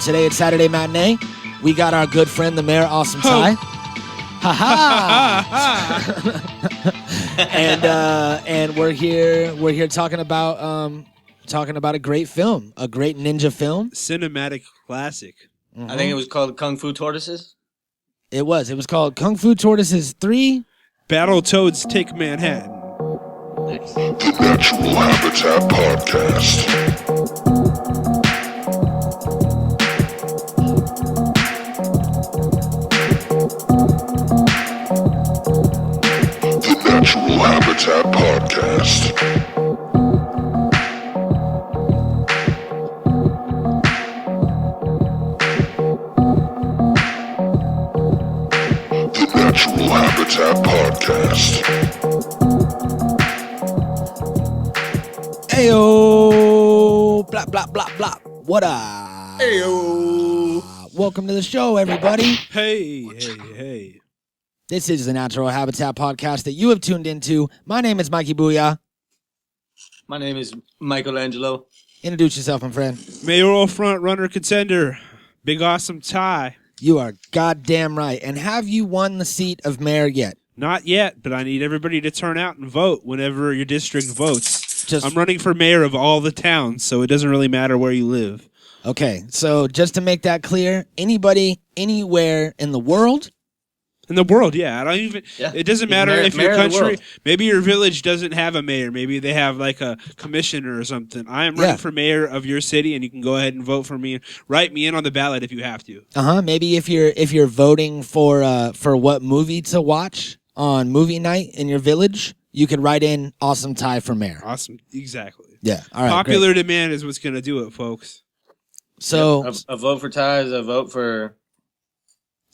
Today it's Saturday Matinee. We got our good friend, the Mayor, Awesome Ty. Ha ha! And we're here talking about a great film, a great ninja film, cinematic classic. Mm-hmm. I think it was called Kung Fu Tortoises. It was called Kung Fu Tortoises 3. Battletoads Take Manhattan. The Natural Habitat Podcast. The Natural Habitat Podcast. The Natural Habitat Podcast. Ayo, blah blah blah blah. What up? Ayo. Welcome to the show, everybody. Hey. This is the Natural Habitat Podcast that you have tuned into. My name is Mikey Booyah. My name is Michelangelo. Introduce yourself, my friend. Mayoral front runner contender, Big Awesome Ty. You are goddamn right. And have you won the seat of mayor yet? Not yet, but I need everybody to turn out and vote whenever your district votes. I'm running for mayor of all the towns, so it doesn't really matter where you live. Okay, so just to make that clear, anybody, anywhere in the world? In the world, yeah. I don't even. Yeah. It doesn't matter if your country, maybe your village doesn't have a mayor. Maybe they have like a commissioner or something. I am running for mayor of your city, and you can go ahead and vote for me. Write me in on the ballot if you have to. Maybe if you're voting for what movie to watch on movie night in your village, you could write in Awesome Ty for mayor. Awesome, exactly. Yeah. All right. Popular demand is what's going to do it, folks. So a vote for Ty is a vote for.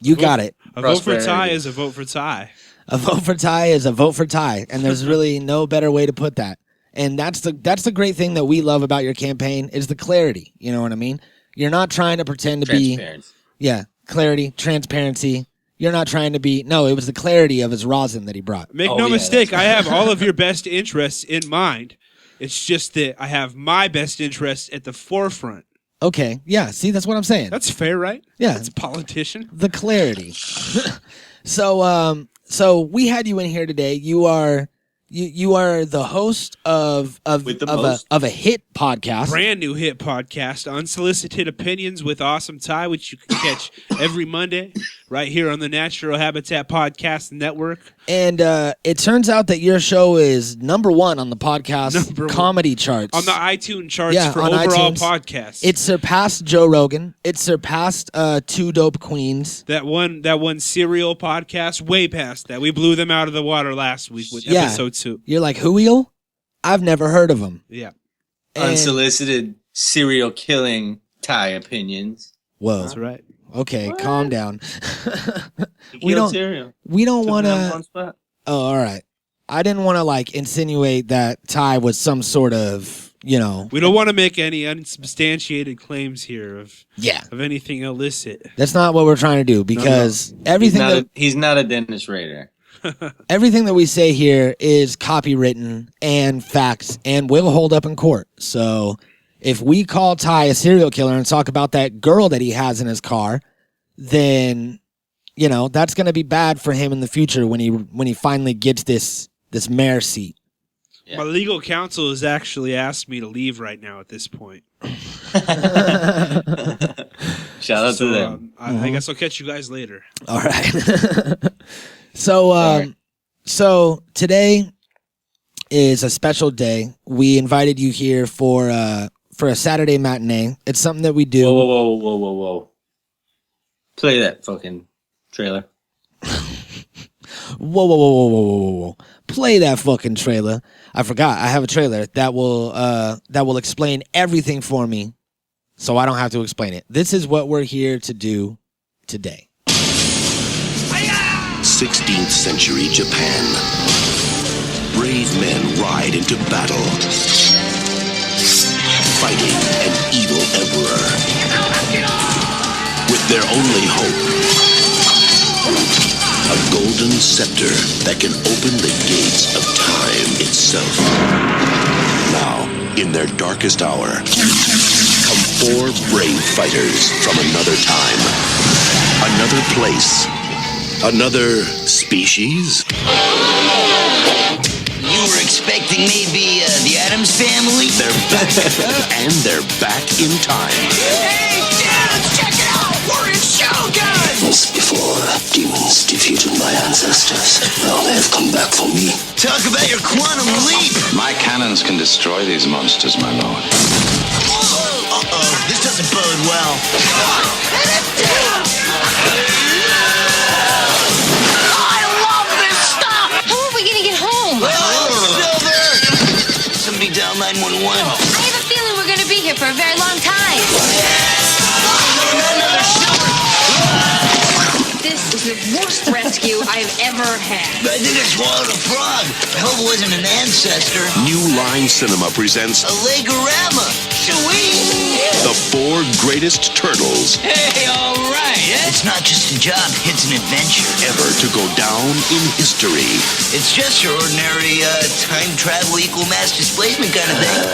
You got it. A vote for Ty is a vote for Ty. A vote for Ty is a vote for Ty, and there's really no better way to put that. And that's the great thing that we love about your campaign is the clarity. You know what I mean? You're not trying to pretend to be clarity, transparency. You're not trying to be. No, it was the clarity of his rosin that he brought. Make no mistake, I have all of your best interests in mind. It's just that I have my best interests at the forefront. Okay, yeah, see, that's what I'm saying. That's fair, right? Yeah. That's a politician. The clarity. So we had you in here today. You are the host of a hit podcast. Brand new hit podcast, Unsolicited Opinions with Awesome Ty, which you can catch every Monday right here on the Natural Habitat Podcast Network. And it turns out that your show is number one on the podcast comedy charts. On the iTunes charts for overall podcasts. It surpassed Joe Rogan. It surpassed Two Dope Queens. That one serial podcast, way past that. We blew them out of the water last week with episode 2. You're like, who? I've never heard of them. Yeah. Unsolicited serial killing Ty opinions. Whoa. That's right. Okay, calm down. We don't want to. Oh, all right. I didn't want to insinuate that Ty was some sort of, We don't want to make any unsubstantiated claims here of anything illicit. That's not what we're trying to do because everything he's not a Dennis Rader. Everything that we say here is copywritten and facts and will hold up in court. So if we call Ty a serial killer and talk about that girl that he has in his car, then, that's going to be bad for him in the future when he finally gets this mayor seat. Yeah. My legal counsel has actually asked me to leave right now at this point. Shout out to them. I guess I'll catch you guys later. All right. So today is a special day. We invited you here for a Saturday matinee. It's something that we do. Whoa. Play that fucking trailer. Whoa. Play that fucking trailer. I forgot. I have a trailer that will explain everything for me so I don't have to explain it. This is what we're here to do today. 16th century Japan. Brave men ride into battle, fighting an evil emperor. With their only hope, a golden scepter that can open the gates of time itself. Now, in their darkest hour, come 4 brave fighters from another time, another place, another species. You were expecting maybe the Addams Family? They're back, and they're back in time. Hey, dudes, check it out! We're in Shogun! Once before, demons defeated my ancestors. Now they have come back for me. Talk about your quantum leap! My cannons can destroy these monsters, my lord. Uh-oh, this doesn't bode well. I love this stuff! How are we gonna get home? Somebody dial 911. I have a feeling we're gonna be here for a very long time. Another silver. This is the worst rescue I've ever had. I think I swallowed a frog. I hope it wasn't an ancestor. New Line Cinema presents A Legorama. Sweet. the 4 greatest turtles Hey, all right. It's not just a job. It's an adventure. ever to go down in history. It's just your ordinary time travel equal mass displacement kind of thing.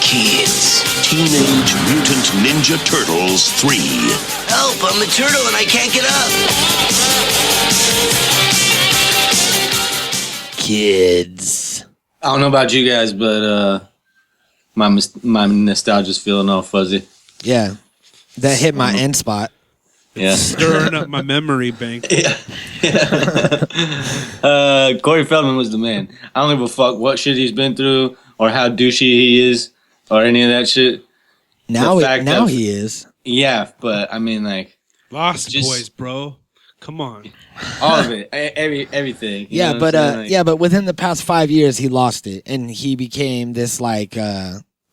Kids. Teenage Mutant Ninja Turtles 3. Help, I'm a turtle and I can't get up. Kids. I don't know about you guys, but my nostalgia's feeling all fuzzy. Yeah. That hit my end spot. Yeah. Stirring up my memory bank. Corey Feldman was the man. I don't give a fuck what shit he's been through or how douchey he is or any of that shit. Now The he is. Yeah, but I mean, like, Lost Just- Boys, bro. Come on. all of it, everything. You Yeah, know but what I'm saying? Like, but within the past 5 years he lost it and he became this like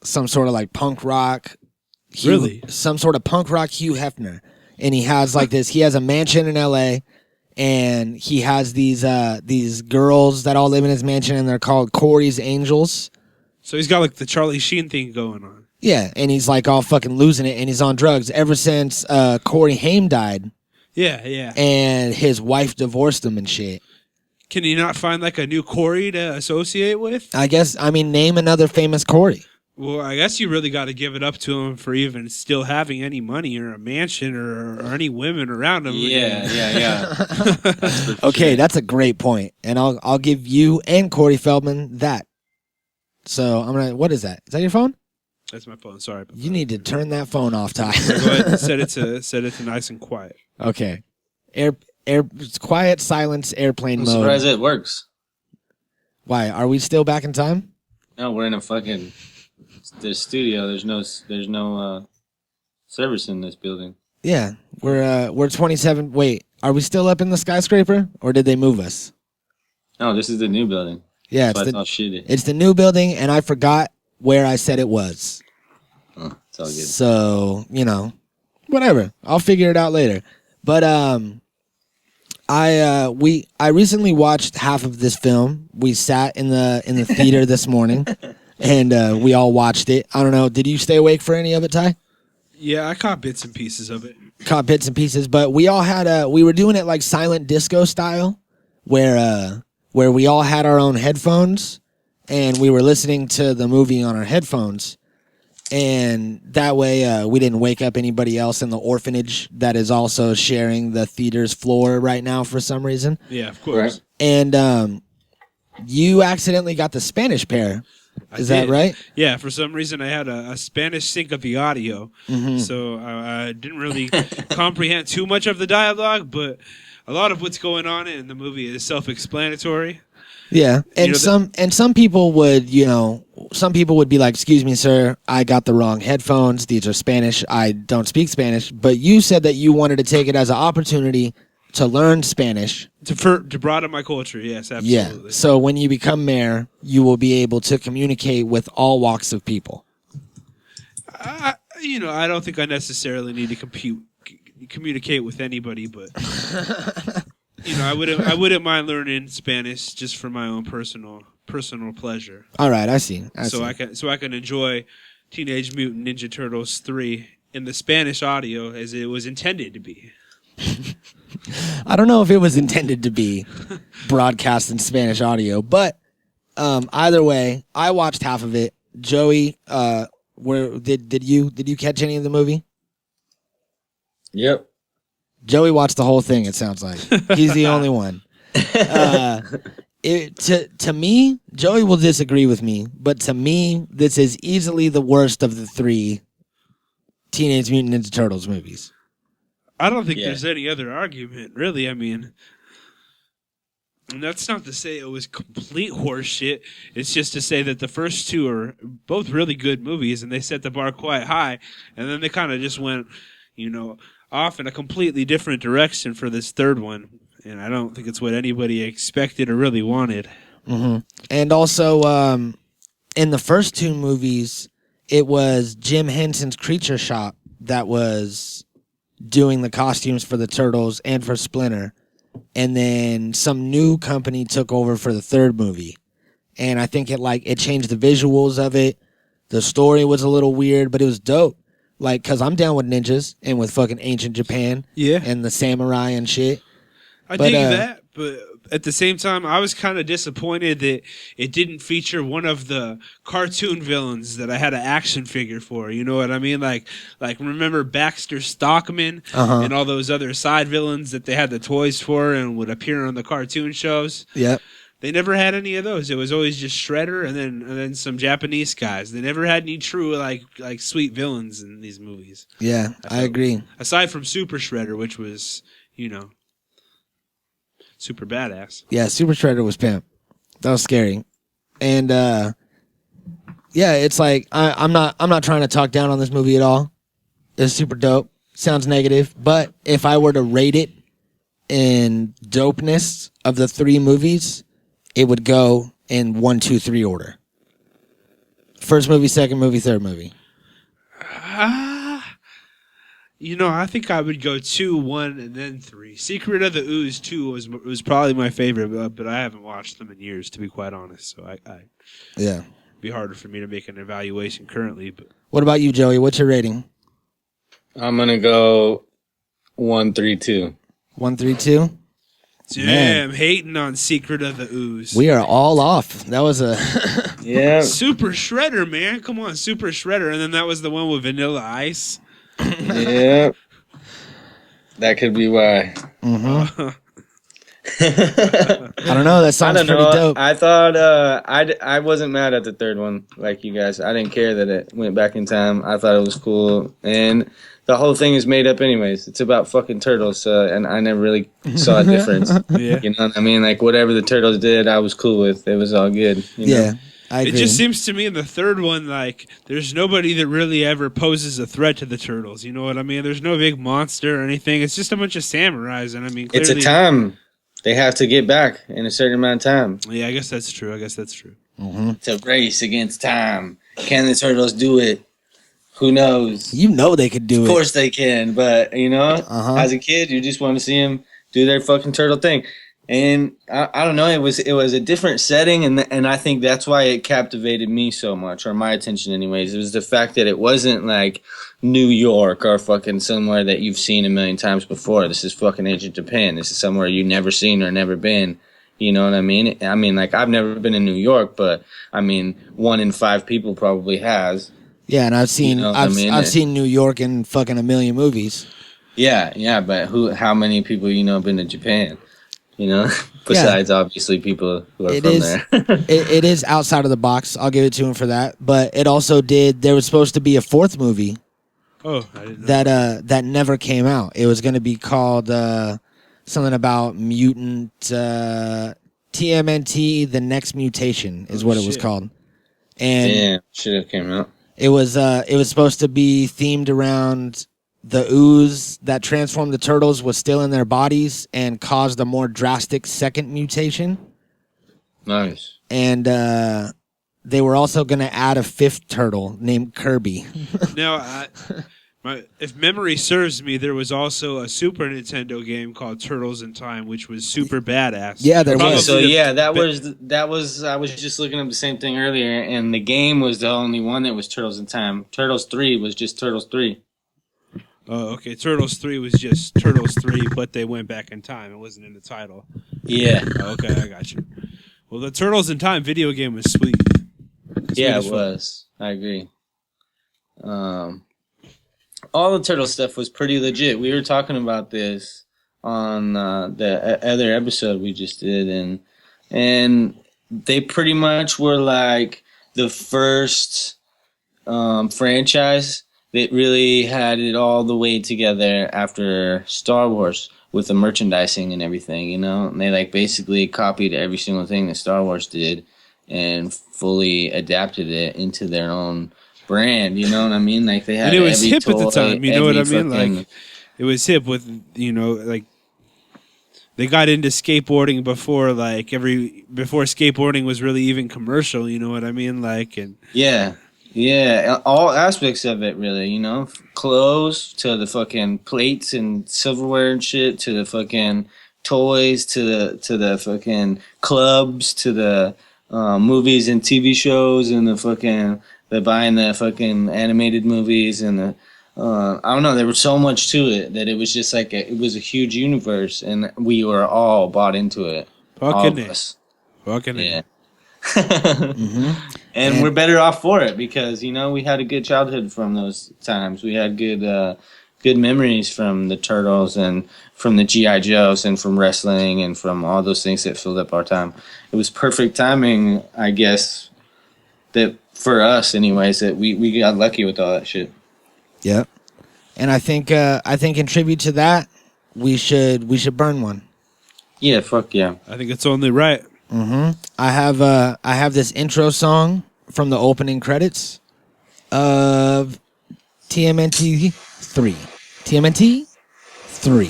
some sort of like punk rock Really? some sort of punk rock Hugh Hefner. And he has like this he has a mansion in LA and he has these girls that all live in his mansion and they're called Corey's Angels. So he's got like the Charlie Sheen thing going on. Yeah, and he's like all fucking losing it and he's on drugs ever since Corey Haim died. Yeah, yeah. And his wife divorced him and shit. Can you not find like a new Corey to associate with? Name another famous Corey. Well, I guess you really got to give it up to him for even still having any money or a mansion or any women around him. yeah. Okay, that's a great point. And I'll give you and Corey Feldman that. So I'm gonna what is that? Is that your phone? That's my phone. Sorry. You need to turn that phone off, Ty. Go ahead and set it to nice and quiet. Okay. Quiet silence airplane I'm mode. surprised it works. Why? Are we still back in time? No, we're in a fucking the studio. There's no service in this building. Yeah. We're 27. Wait, are we still up in the skyscraper or did they move us? No, this is the new building. Yeah, That's why it's all shitty. it's the new building and I forgot where I said it was. Oh, it's all good. So, whatever. I'll figure it out later. But I recently watched half of this film. We sat in the theater this morning and we all watched it. I don't know, did you stay awake for any of it, Ty? Yeah, I caught bits and pieces of it. Caught bits and pieces, but we all had we were doing it like silent disco style where we all had our own headphones and we were listening to the movie on our headphones. And that way we didn't wake up anybody else in the orphanage that is also sharing the theater's floor right now for some reason. Yeah, of course. Right. And you accidentally got the Spanish pair. Is that right? Yeah, for some reason I had a Spanish sync of the audio. Mm-hmm. So I didn't really comprehend too much of the dialogue, but a lot of what's going on in the movie is self-explanatory. Yeah, and some people would, some people would be like, "Excuse me, sir, I got the wrong headphones. These are Spanish. I don't speak Spanish." But you said that you wanted to take it as an opportunity to learn Spanish. To broaden my culture, yes, absolutely. Yeah. So when you become mayor, you will be able to communicate with all walks of people. I don't think I necessarily need to communicate with anybody, but I wouldn't mind learning Spanish just for my own personal pleasure. All right, I see. I can enjoy Teenage Mutant Ninja Turtles 3 in the Spanish audio as it was intended to be. I don't know if it was intended to be broadcast in Spanish audio, but either way, I watched half of it. Joey Where did you catch any of the movie? Yep. Joey watched the whole thing. It sounds like he's the only one. To me, Joey will disagree with me, but to me, this is easily the worst of the 3 Teenage Mutant Ninja Turtles movies. I don't think there's any other argument, really. I mean, and that's not to say it was complete horseshit. It's just to say that the first 2 are both really good movies, and they set the bar quite high, and then they kind of just went, off in a completely different direction for this third one. And I don't think it's what anybody expected or really wanted. Mm-hmm. And also, in the first 2 movies, it was Jim Henson's Creature Shop that was doing the costumes for the Turtles and for Splinter. And then some new company took over for the third movie. And I think it changed the visuals of it. The story was a little weird, but it was dope. Because I'm down with ninjas and with fucking ancient Japan. Yeah. And the samurai and shit. I dig that, but at the same time, I was kind of disappointed that it didn't feature one of the cartoon villains that I had an action figure for. You know what I mean? Like remember Baxter Stockman and all those other side villains that they had the toys for and would appear on the cartoon shows? Yep. They never had any of those. It was always just Shredder and then some Japanese guys. They never had any true like sweet villains in these movies. Yeah, I agree. Aside from Super Shredder, which was, super badass. Yeah, Super Shredder was pimp. That was scary. And it's like I'm not trying to talk down on this movie at all. It's super dope. Sounds negative, but if I were to rate it in dopeness of the 3 movies, it would go in 1, 2, 3 order. First movie, second movie, third movie. I think I would go 2, 1, and then 3. Secret of the Ooze 2 was probably my favorite, but I haven't watched them in years, to be quite honest. So it'd be harder for me to make an evaluation currently. But what about you, Joey? What's your rating? I'm gonna go 1, 3, 2. 1, 3, 2. Damn, hating on Secret of the Ooze. We are all off. That was a Super Shredder, man. Come on, Super Shredder, and then that was the one with Vanilla Ice. Yeah, that could be why. Mm-hmm. I don't know. That sounds pretty dope. I thought I wasn't mad at the third one like you guys. I didn't care that it went back in time. I thought it was cool, and the whole thing is made up anyways. It's about fucking turtles, and I never really saw a difference. Yeah. You know what I mean? Like whatever the turtles did, I was cool with. It was all good. You know? I agree. It just seems to me in the third one, like, there's nobody that really ever poses a threat to the turtles. You know what I mean? There's no big monster or anything. It's just a bunch of samurais, and I mean, clearly, it's a time. They have to get back in a certain amount of time. Yeah, I guess that's true. Mm-hmm. It's a race against time. Can the turtles do it? Who knows? You know they could do it. Of course they can, but, as a kid, you just want to see them do their fucking turtle thing. And I don't know, it was a different setting, and I think that's why it captivated me so much, or my attention anyways. It was the fact that it wasn't like New York or fucking somewhere that you've seen a million times before. This is fucking ancient Japan. This is somewhere you've never seen or never been. You know what I mean? I mean, like, I've never been in New York, but, 1 in 5 people probably has. Yeah, and I've seen I've seen New York in fucking a million movies. Yeah, but how many people been to Japan? Besides obviously people who are there. it is outside of the box. I'll give it to him for that. But it also there was supposed to be a 4th movie. Oh, I didn't know. That never came out. It was going to be called something about mutant TMNT The Next Mutation is what it was called. And should have came out. It was supposed to be themed around the ooze that transformed the turtles was still in their bodies and caused a more drastic second mutation. Nice. And they were also going to add a 5th turtle named Kirby. Now, if memory serves me, there was also a Super Nintendo game called Turtles in Time, which was super badass. Yeah, there was. So that was. I was just looking up the same thing earlier, and the game was the only one that was Turtles in Time. Turtles 3 was just Turtles 3. Oh, okay. Turtles 3 was just Turtles 3, but they went back in time. It wasn't in the title. Yeah. Okay, I got you. Well, the Turtles in Time video game was sweet. It was. I agree. all the turtle stuff was pretty legit. We were talking about this on the other episode we just did, and they pretty much were like the first franchise that really had it all the way together after Star Wars with the merchandising and everything, you know? And they like basically copied every single thing that Star Wars did and fully adapted it into their own brand, you know what I mean? Like they had, and it was every hip toy, at the time, you know what I mean? fucking, Like it was hip with, you know, like they got into skateboarding before skateboarding was really even commercial, you know what I mean? Like, and yeah, all aspects of it, really, you know, clothes to the fucking plates and silverware and shit, to the fucking toys, to the fucking clubs, to the movies and TV shows, and the buying the fucking animated movies, and the I don't know, there was so much to it that it was just like it was a huge universe, and we were all bought into it. Fucking yeah. And we're better off for it because, you know, we had a good childhood from those times. We had good memories from the Turtles and from the G.I. Joes and from wrestling and from all those things that filled up our time. It was perfect timing, I guess, that for us anyways, that we got lucky with all that shit. Yep. And I think in tribute to that, we should burn one. Yeah, fuck yeah. I think it's only right. Mm-hmm. I have this intro song from the opening credits of TMNT 3. TMNT 3.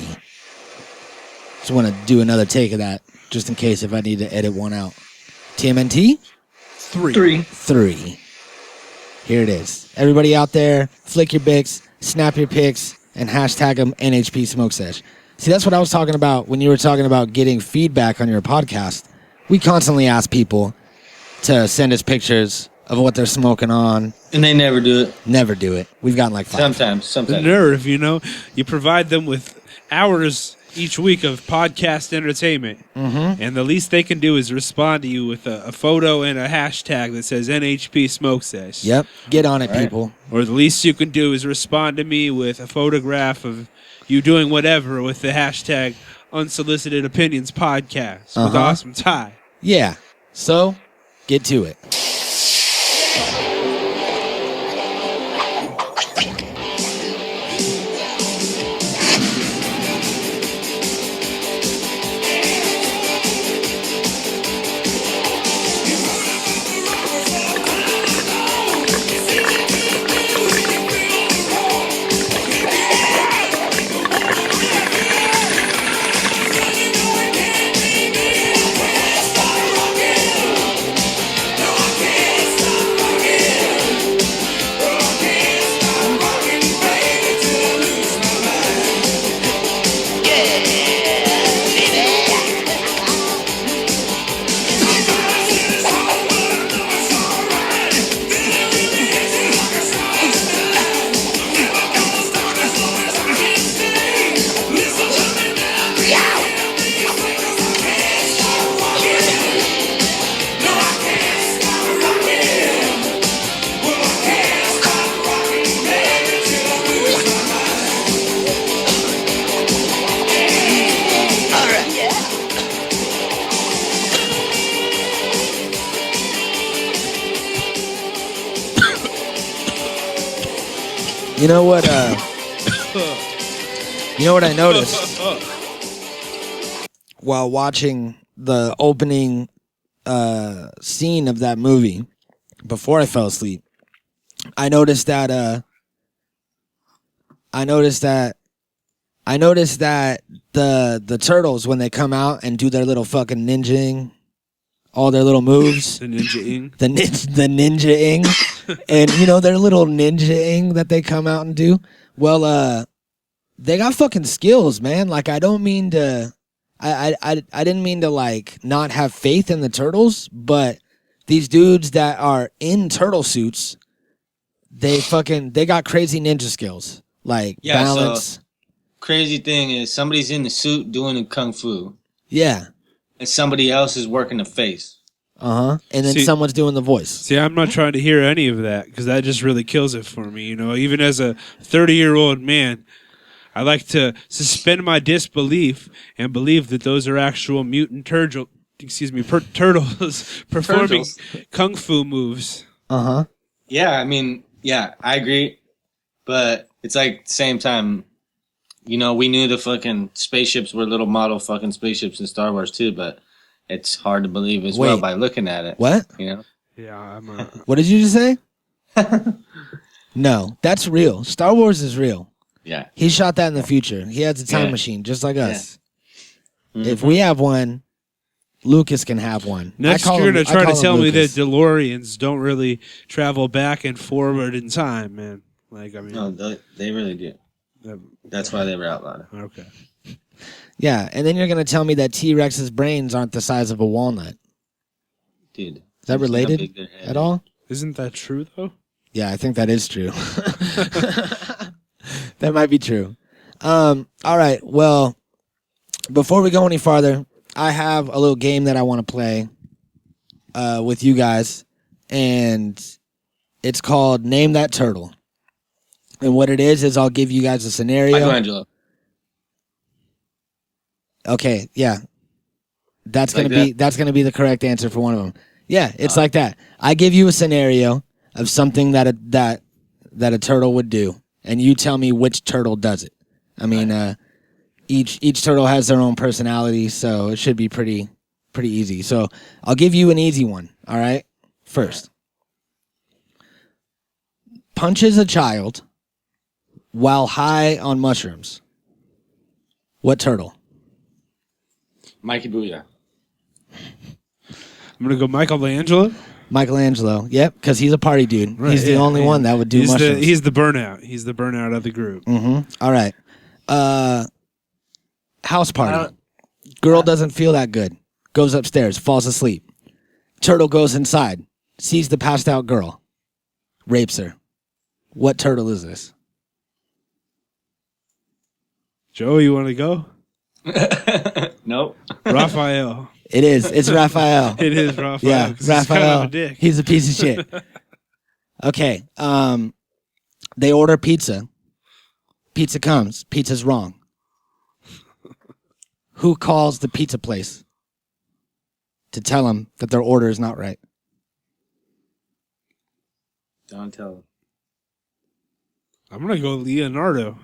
Just want to do another take of that, just in case if I need to edit one out. TMNT 3. Here it is. Everybody out there, flick your bics, snap your pics, and hashtag them NHP Smoke Sesh. See, that's what I was talking about when you were talking about getting feedback on your podcast. We constantly ask people to send us pictures of what they're smoking on. And they never do it. Never do it. We've gotten like 5. Sometimes. The nerve, you know. You provide them with hours each week of podcast entertainment. Mm-hmm. And the least they can do is respond to you with a photo and a hashtag that says NHP Smoke Sesh. Yep. Get on it, people. Or the least you can do is respond to me with a photograph of you doing whatever with the hashtag Unsolicited Opinions Podcast with Awesome Ty. Yeah. So, get to it. You know what I noticed while watching the opening scene of that movie before I fell asleep? I noticed that the turtles, when they come out and do their little fucking ninja-ing, all their little moves, the ninja-ing, the ninja-ing, and you know their little ninja-ing that they come out and do. Well, they got fucking skills, man. Like I didn't mean to like not have faith in the turtles, but these dudes that are in turtle suits, they got crazy ninja skills, like balance. So crazy thing is somebody's in the suit doing a kung fu. Yeah. And somebody else is working the face. And then someone's doing the voice. See, I'm not trying to hear any of that because that just really kills it for me. You know, even as a 30-year-old man, I like to suspend my disbelief and believe that those are actual mutant turtles performing kung fu moves. Yeah, I mean, yeah, I agree. But it's like same time, you know, we knew the fucking spaceships were little model fucking spaceships in Star Wars too, but it's hard to believe as well by looking at it. What? You know? Yeah, What did you just say? No, that's real. Star Wars is real. Yeah. He shot that in the future. He has a time machine, just like us. If we have one, Lucas can have one. Next, you're going to try to tell me that DeLoreans don't really travel back and forward in time, man. Like, I mean, no, they really do. That's why they were outlawed. Okay. Yeah, and then you're going to tell me that T-Rex's brains aren't the size of a walnut. Dude. Is that related at all? Isn't that true, though? Yeah, I think that is true. That might be true. All right, well, before we go any farther, I have a little game that I want to play with you guys, and it's called Name That Turtle. And what it is I'll give you guys a scenario. Michelangelo. Okay, yeah. That's gonna be the correct answer for one of them. Yeah, it's like that. I give you a scenario of something that a turtle would do, and you tell me which turtle does it. I mean, each turtle has their own personality, so it should be pretty easy. So I'll give you an easy one. All right, first, punches a child while high on mushrooms. What turtle? Mikey Booyah. I'm going to go Michelangelo. Michelangelo, yep, because he's a party dude. Right, he's the only one that would do mushrooms. He's the burnout. He's the burnout of the group. All right. House party. Girl doesn't feel that good. Goes upstairs, falls asleep. Turtle goes inside, sees the passed out girl, rapes her. What turtle is this? Joe, you want to go? Nope. Raphael. It is. It's Raphael. It is Raphael. Yeah, Raphael. He's kind of a dick. He's a piece of shit. Okay. They order pizza. Pizza comes. Pizza's wrong. Who calls the pizza place to tell them that their order is not right? Donatello. I'm going to go Leonardo.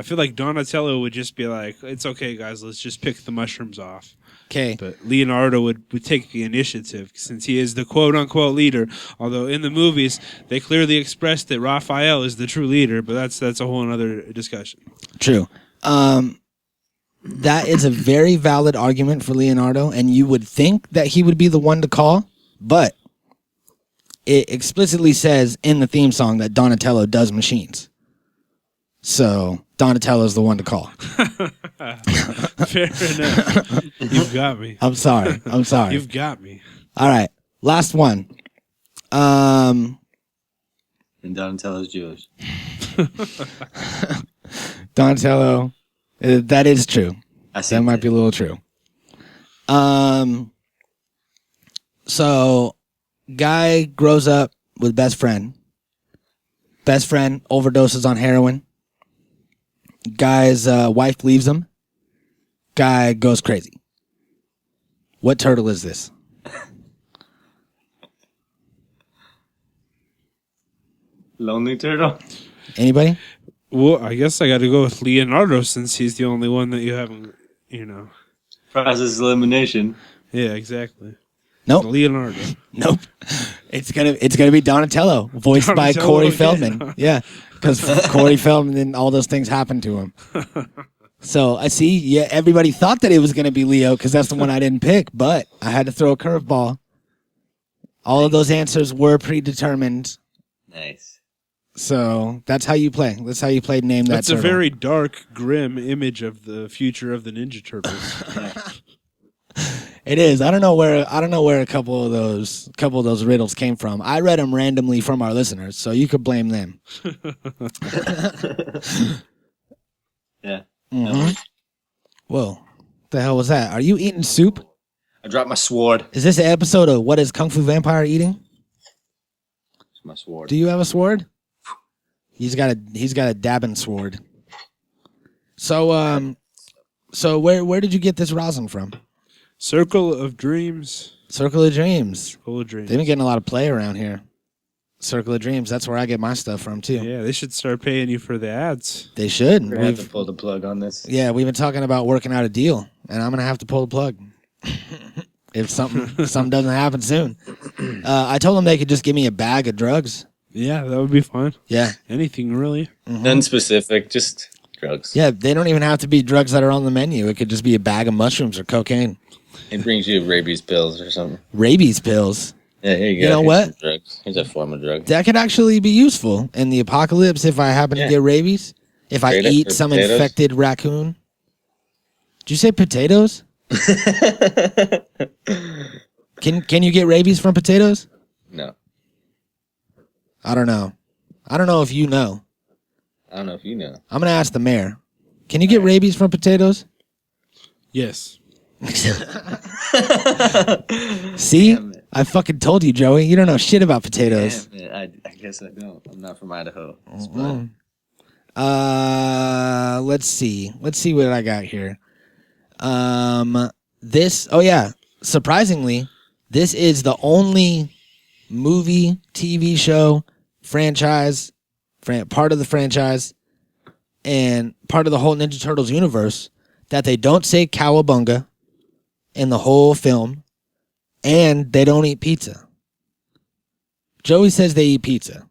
I feel like Donatello would just be like, it's okay, guys, let's just pick the mushrooms off. Okay. But Leonardo would take the initiative since he is the quote-unquote leader. Although in the movies, they clearly expressed that Raphael is the true leader, but that's a whole other discussion. True. That is a very valid argument for Leonardo, and you would think that he would be the one to call, but it explicitly says in the theme song that Donatello does machines. So Donatello's the one to call. Fair enough. You've got me. I'm sorry. You've got me. All right. Last one. And Donatello's Jewish. Donatello. That is true. That might be a little true. So, guy grows up with best friend. Best friend overdoses on heroin. Guy's wife leaves him. Guy goes crazy. What turtle is this? Lonely turtle. Anybody? Well, I guess I got to go with Leonardo since he's the only one that you haven't, Process elimination. Yeah, exactly. Nope. Leonardo. Nope. It's gonna be Donatello, voiced by Corey Feldman. Yeah, because Corey Feldman and all those things happened to him. So I see. Yeah, everybody thought that it was gonna be Leo because that's the one I didn't pick, but I had to throw a curveball. All of those answers were predetermined. Nice. So that's how you play. That's how you play Name That Turtle. That's a very dark, grim image of the future of the Ninja Turtles. It is. I don't know where a couple of those riddles came from. I read them randomly from our listeners, so you could blame them. Yeah. Mm-hmm. Whoa. What the hell was that? Are you eating soup? I dropped my sword. Is this an episode of What is Kung Fu Vampire Eating? It's my sword. Do you have a sword? He's got a dabbing sword. So where did you get this rosin from? Circle of Dreams. Circle of Dreams. Circle of Dreams. They've been getting a lot of play around here. Circle of Dreams. That's where I get my stuff from too. Yeah, they should start paying you for the ads. They should. We're gonna have to pull the plug on this. Yeah, we've been talking about working out a deal, and I'm gonna have to pull the plug if something doesn't happen soon. I told them they could just give me a bag of drugs. Yeah, that would be fine. Yeah, anything really. None specific, just drugs. Yeah, they don't even have to be drugs that are on the menu. It could just be a bag of mushrooms or cocaine. It brings you rabies pills or something. Rabies pills. Yeah, here you go. You know what? Drugs. Here's a form of drug. That could actually be useful in the apocalypse if I happen to get rabies. If I eat some infected raccoon. Did you say potatoes? Can you get rabies from potatoes? No. I don't know. I don't know if you know. I don't know if you know. I'm going to ask the mayor. Can you get rabies from potatoes? Yes. See? I fucking told you, Joey. You don't know shit about potatoes. Damn it. I guess I don't. I'm not from Idaho. Let's see. Let's see what I got here. Surprisingly, this is the only movie, TV show, franchise, part of the franchise, and part of the whole Ninja Turtles universe that they don't say cowabunga in the whole film, and they don't eat pizza. Joey says they eat pizza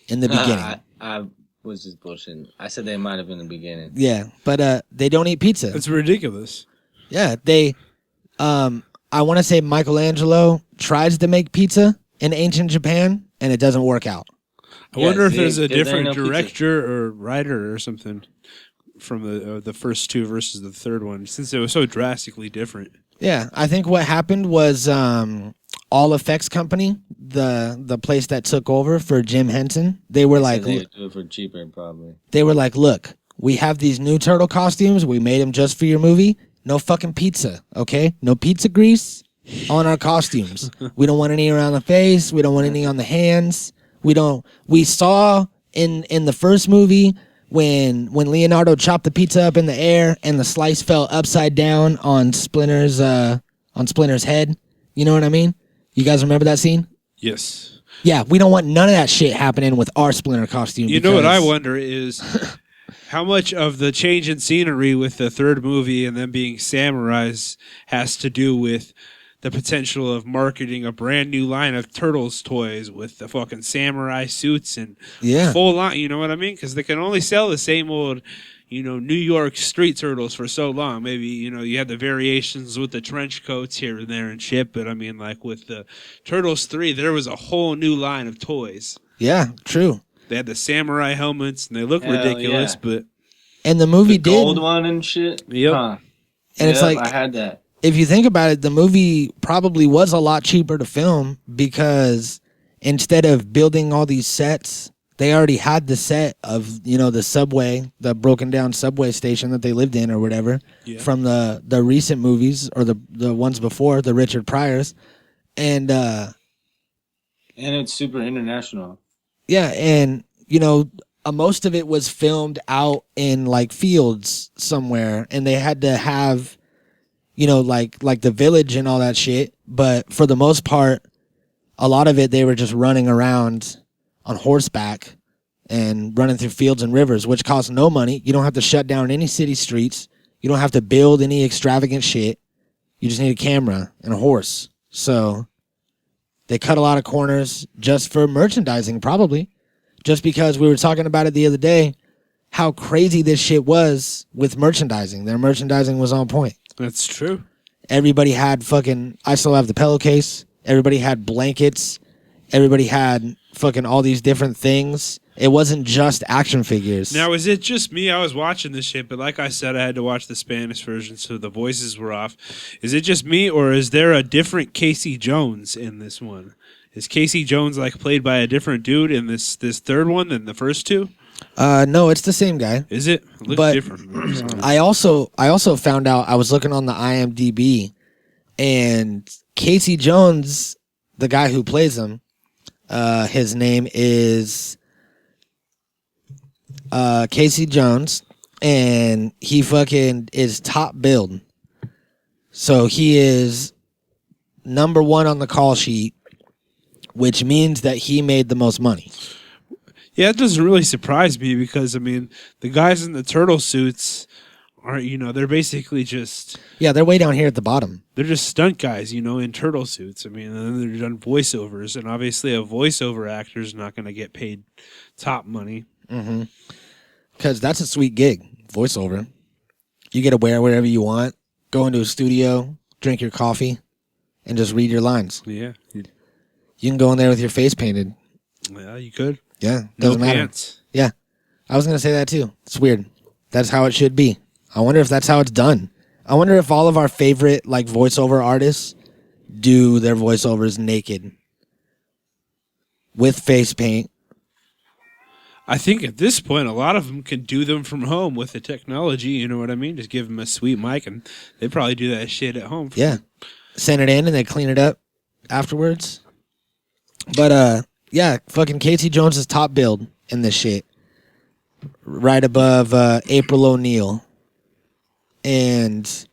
in the beginning. I was just bullshitting. I said they might have in the beginning. Yeah, but they don't eat pizza. It's ridiculous. Yeah, they I want to say Michelangelo tries to make pizza in ancient Japan and it doesn't work out. I wonder if there's a different director or writer or something from the first two versus the third one, since it was so drastically different. Yeah, I think what happened was All Effects Company, the place that took over for Jim Henson, they were like, they would do it for cheaper, probably. They were like, look, we have these new turtle costumes. We made them just for your movie. No fucking pizza, okay? No pizza grease on our costumes. We don't want any around the face. We don't want any on the hands. We saw in the first movie when Leonardo chopped the pizza up in the air and the slice fell upside down on Splinter's head. You know what I mean? You guys remember that scene? Yes. Yeah, we don't want none of that shit happening with our Splinter costume. You know what I wonder is how much of the change in scenery with the third movie and them being samurais has to do with the potential of marketing a brand new line of Turtles toys with the fucking samurai suits and full line, you know what I mean? Because they can only sell the same old, New York street turtles for so long. Maybe, you had the variations with the trench coats here and there and shit, but I mean, like with the Turtles 3, there was a whole new line of toys. Yeah, true. They had the samurai helmets and they look ridiculous, but... And the movie the gold one and shit? Yep. Huh. And it's like... I had that. If you think about it, the movie probably was a lot cheaper to film because instead of building all these sets, they already had the set of, the subway, the broken down subway station that they lived in or whatever from the recent movies or the ones before, the Richard Pryors. And it's super international. Yeah, and, most of it was filmed out in like fields somewhere and they had to have... like the village and all that shit. But for the most part, a lot of it, they were just running around on horseback and running through fields and rivers, which costs no money. You don't have to shut down any city streets. You don't have to build any extravagant shit. You just need a camera and a horse. So they cut a lot of corners just for merchandising, probably. Just because we were talking about it the other day, how crazy this shit was with merchandising. Their merchandising was on point. That's true. Everybody had I still have the pillowcase. Everybody had blankets. Everybody had fucking all these different things. It wasn't just action figures. Now, is it just me? I was watching this shit, but like I said, I had to watch the Spanish version, so the voices were off. Is it just me, or is there a different Casey Jones in this one? Is Casey Jones played by a different dude in this third one than the first two? No, it's the same guy. Is it? Looks different. I also found out, I was looking on the IMDb, And Casey Jones, the guy who plays him, his name is Casey Jones, and he fucking is top billed. So he is number 1 on the call sheet, which means that he made the most money. Yeah, it doesn't really surprise me because, I mean, the guys in the turtle suits are, they're basically just... Yeah, they're way down here at the bottom. They're just stunt guys, in turtle suits. I mean, and then they're done voiceovers, and obviously a voiceover actor is not going to get paid top money. Mm-hmm. Because that's a sweet gig, voiceover. You get to wear wherever you want, go into a studio, drink your coffee, and just read your lines. Yeah. You can go in there with your face painted. Yeah, you could. Yeah, doesn't matter. Pants. Yeah, I was going to say that too. It's weird. That's how it should be. I wonder if that's how it's done. I wonder if all of our favorite voiceover artists do their voiceovers naked with face paint. I think at this point, a lot of them can do them from home with the technology. You know what I mean? Just give them a sweet mic, and they probably do that shit at home. Yeah, send it in, and they clean it up afterwards. But yeah, fucking Casey Jones is top billed in this shit, right above April O'Neil, and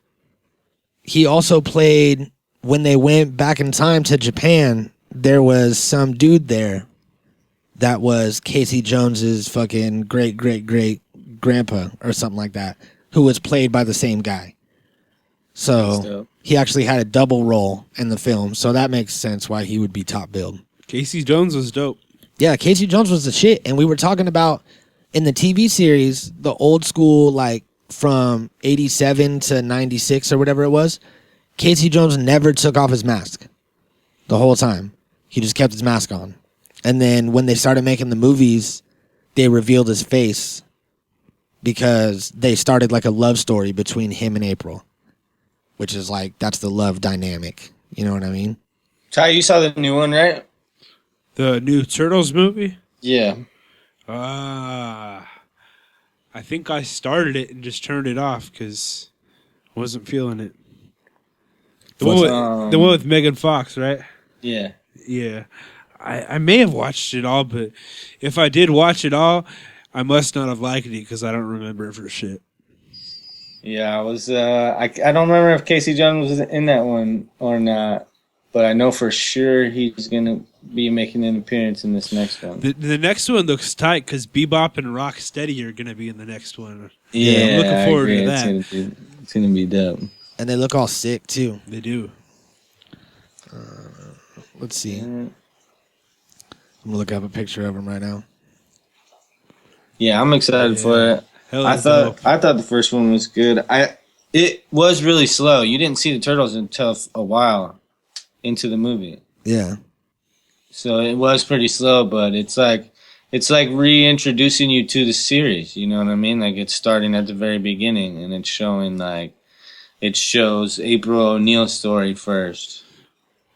he also played when they went back in time to Japan. There was some dude there that was Casey Jones's fucking great grandpa or something like that, who was played by the same guy. So he actually had a double role in the film, so that makes sense why he would be top billed. Casey Jones was dope. Yeah, Casey Jones was the shit, and we were talking about in the TV series, the old school, from 87 to 96 or whatever it was, Casey Jones never took off his mask the whole time. He just kept his mask on. And then when they started making the movies, they revealed his face because they started a love story between him and April, which is that's the love dynamic. You know what I mean? Ty, you saw the new one, right? The new Turtles movie? Yeah. I think I started it and just turned it off because I wasn't feeling it. The one with Megan Fox, right? Yeah. Yeah. I may have watched it all, but if I did watch it all, I must not have liked it because I don't remember it for shit. Yeah, I was. I don't remember if Casey Jones was in that one or not, but I know for sure he's gonna be making an appearance in this next one. The next one looks tight because Bebop and Rocksteady are gonna be in the next one. Yeah, I'm looking forward to that. It's gonna be dope. And they look all sick too. They do. Let's see. I'm gonna look up a picture of him right now. Yeah, I'm excited for it. I thought the first one was good. It was really slow. You didn't see the turtles until a while into the movie. Yeah. So it was pretty slow, but it's like reintroducing you to the series. You know what I mean? It's starting at the very beginning, and it's showing it shows April O'Neil's story first.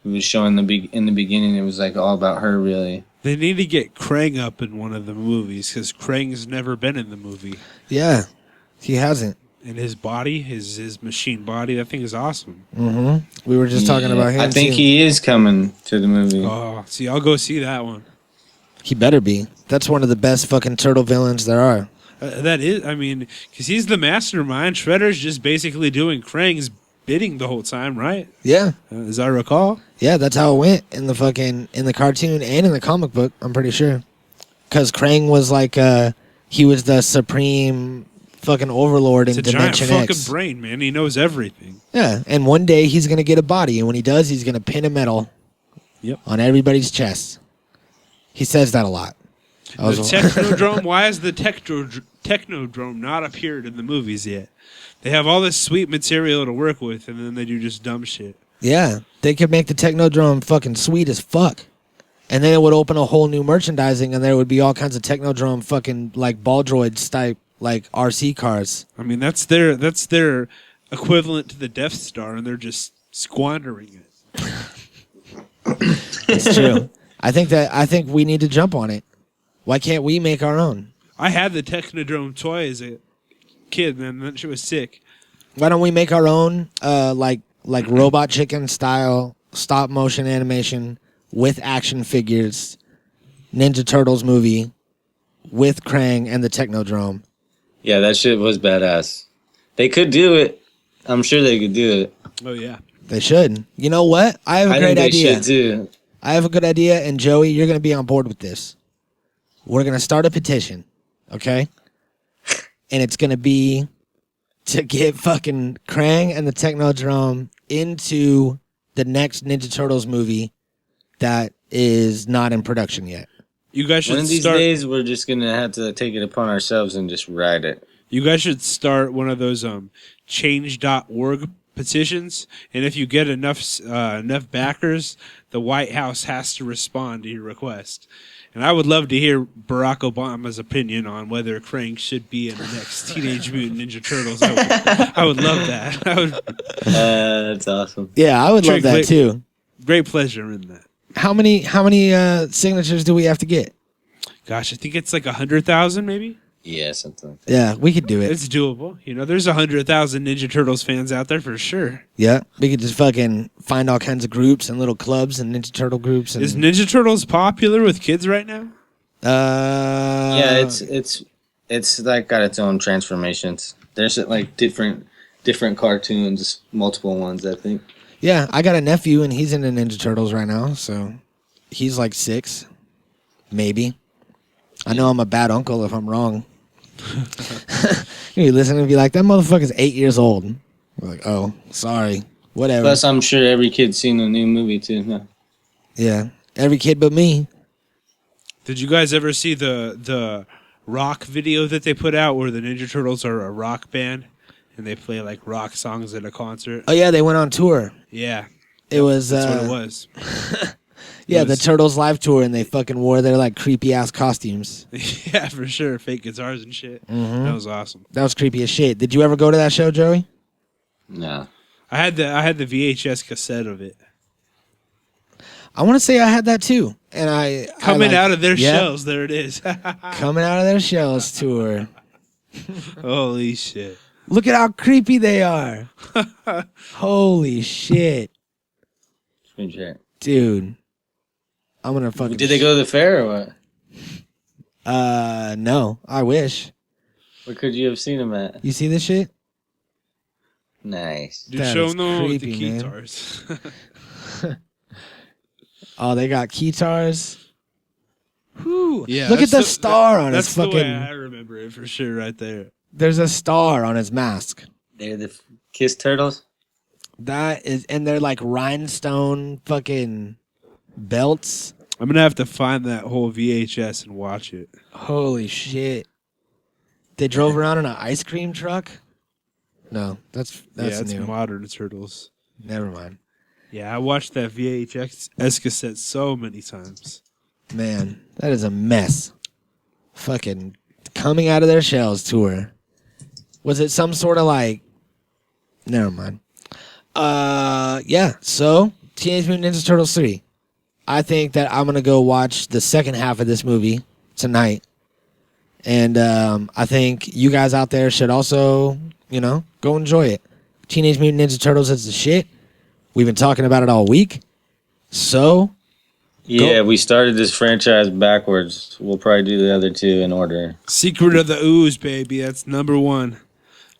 It was showing in the beginning. It was all about her, really. They need to get Krang up in one of the movies because Krang's never been in the movie. Yeah, he hasn't. And his body, his machine body, that thing is awesome. Mm-hmm. We were just talking about him. I think he is coming to the movie. Oh, see, I'll go see that one. He better be. That's one of the best fucking turtle villains there are. That is, because he's the mastermind. Shredder's just basically doing Krang's bidding the whole time, right? Yeah. As I recall. Yeah, that's how it went in the cartoon and in the comic book, I'm pretty sure. Because Krang was he was the supreme fucking overlord in Dimension X. It's a giant X. fucking brain, man. He knows everything. Yeah, and one day he's going to get a body, and when he does, he's going to pin a medal on everybody's chest. He says that a lot. The Technodrome, why has the Technodrome not appeared in the movies yet? They have all this sweet material to work with, and then they do just dumb shit. Yeah, they could make the Technodrome fucking sweet as fuck. And then it would open a whole new merchandising, and there would be all kinds of Technodrome fucking ball droids type RC cars. That's their equivalent to the Death Star, and they're just squandering it. It's true. I think we need to jump on it. Why can't we make our own? I had the Technodrome toy as a kid, man. That shit was sick. Why don't we make our own like Robot Chicken style stop motion animation with action figures, Ninja Turtles movie with Krang and the Technodrome. Yeah, that shit was badass. They could do it. I'm sure they could do it. Oh yeah, they should. You know what? I have a great idea. Should too. I have a good idea, and Joey, you're going to be on board with this. We're going to start a petition, okay? And it's going to be to get fucking Krang and the Technodrome into the next Ninja Turtles movie that is not in production yet. You guys should One of these days, we're just going to have to take it upon ourselves and just write it. You guys should start one of those change.org petitions, and if you get enough backers, the White House has to respond to your request. And I would love to hear Barack Obama's opinion on whether Krang should be in the next Teenage Mutant Ninja Turtles. I would love that. That's awesome. Yeah, I would love that too. Great pleasure in that. How many signatures do we have to get? Gosh, I think it's like 100,000 maybe. Yeah, something like that. Yeah, we could do it. It's doable. You know, there's 100,000 Ninja Turtles fans out there for sure. Yeah, we could just fucking find all kinds of groups and little clubs and Ninja Turtle groups. And... Is Ninja Turtles popular with kids right now? Yeah, it's like got its own transformations. There's like different cartoons, multiple ones, I think. Yeah, I got a nephew and he's into Ninja Turtles right now, so he's like 6, maybe. I know I'm a bad uncle if I'm wrong. You listen and be like, that motherfucker's 8 years old. We're like, oh, sorry. Whatever. Plus, I'm sure every kid's seen the new movie, too. Huh? Yeah, every kid but me. Did you guys ever see the rock video that they put out where the Ninja Turtles are a rock band and they play like rock songs at a concert? Oh, yeah, they went on tour. Yeah. It was... That's what it was. Yeah, the Turtles live tour, and they fucking wore their like creepy ass costumes. Yeah, for sure. Fake guitars and shit. Mm-hmm. That was awesome. That was creepy as shit. Did you ever go to that show, Joey? No. I had the VHS cassette of it. I want to say I had that too. And Coming out of their shells, there it is. Coming out of their shells tour. Holy shit. Look at how creepy they are. Holy shit. Dude. I'm gonna fucking... Did they go to the fair or what? No. I wish. Where could you have seen them at? You see this shit? Nice. Dude, show them with the guitars. Oh, they got guitars. Whew. Yeah, look at the star on his fucking... That's the way I remember it for sure right there. There's a star on his mask. They're the Kiss Turtles? That is... And they're like rhinestone fucking belts. I'm going to have to find that whole VHS and watch it. Holy shit. They drove around in an ice cream truck? No, that's new. Modern Turtles. Never mind. Yeah, I watched that VHS cassette so many times. Man, that is a mess. Fucking coming out of their shells tour. Was it some sort of like... Never mind. Yeah, so Teenage Mutant Ninja Turtles 3. I think that I'm going to go watch the second half of this movie tonight. And I think you guys out there should also, go enjoy it. Teenage Mutant Ninja Turtles is the shit. We've been talking about it all week. So... Yeah, we started this franchise backwards. We'll probably do the other two in order. Secret of the Ooze, baby. That's number one.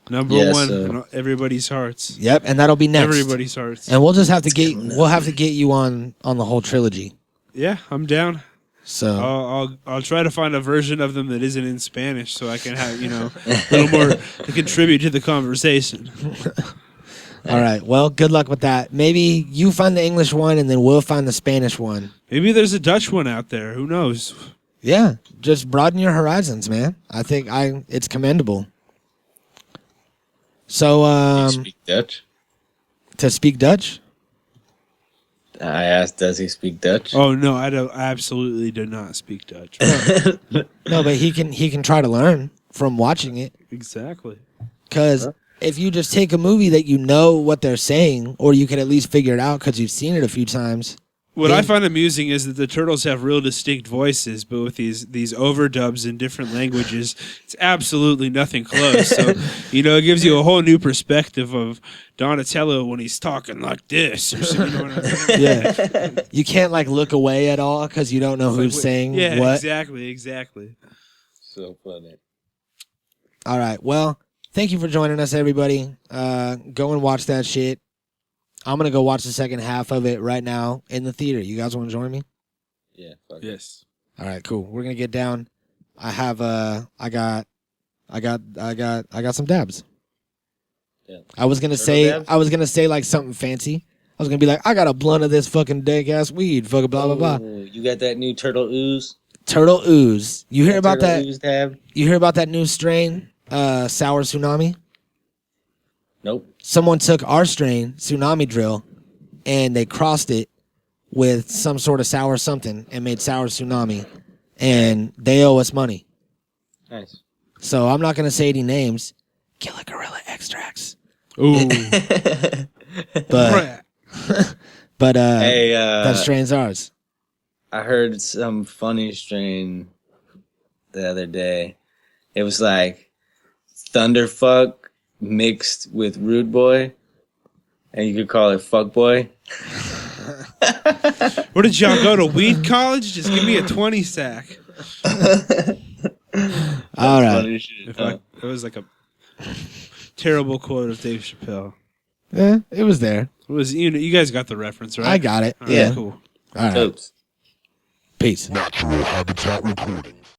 Number one in everybody's hearts. Yep, and that'll be next. Everybody's hearts. And we'll just have to get you on the whole trilogy. Yeah, I'm down. So I'll try to find a version of them that isn't in Spanish so I can have, a little more to contribute to the conversation. All right. Well, good luck with that. Maybe you find the English one and then we'll find the Spanish one. Maybe there's a Dutch one out there. Who knows? Yeah. Just broaden your horizons, man. I think it's commendable. So, you speak Dutch? To speak Dutch? I asked, does he speak Dutch? Oh no, I absolutely do not speak Dutch. No, but he can try to learn from watching it. Exactly. Because if you just take a movie that you know what they're saying, or you can at least figure it out because you've seen it a few times, What I find amusing is that the turtles have real distinct voices, but with these overdubs in different languages, it's absolutely nothing close. So, it gives you a whole new perspective of Donatello when he's talking like this. Or something, you know what I mean? Yeah. You can't look away at all because you don't know who's saying what. Yeah, exactly. So funny. All right. Well, thank you for joining us, everybody. Go and watch that shit. I'm going to go watch the second half of it right now in the theater. You guys want to join me? Yeah. Yes. All right, cool. We're going to get down. I have I got some dabs. Yeah. I was going to say like something fancy. I was going to be like, I got a blunt of this fucking dank ass weed, fucking blah blah blah. You got that new turtle ooze? Turtle ooze. You hear about that? Ooze dab? You hear about that new strain, Sour Tsunami? Nope. Someone took our strain, Tsunami Drill, and they crossed it with some sort of sour something and made Sour Tsunami, and they owe us money. Nice. So I'm not going to say any names. Killer Gorilla Extracts. Ooh. But hey, that strain's ours. I heard some funny strain the other day. It was like Thunderfuck mixed with Rude Boy, and you could call it Fuck Boy. Where did y'all go to weed college? Just give me a 20 sack. All right. It was like a terrible quote of Dave Chappelle. Yeah, it was there. It was you guys got the reference, right? I got it. All yeah. right, cool. All right. Oops. Peace. Natural Habitat Recordings.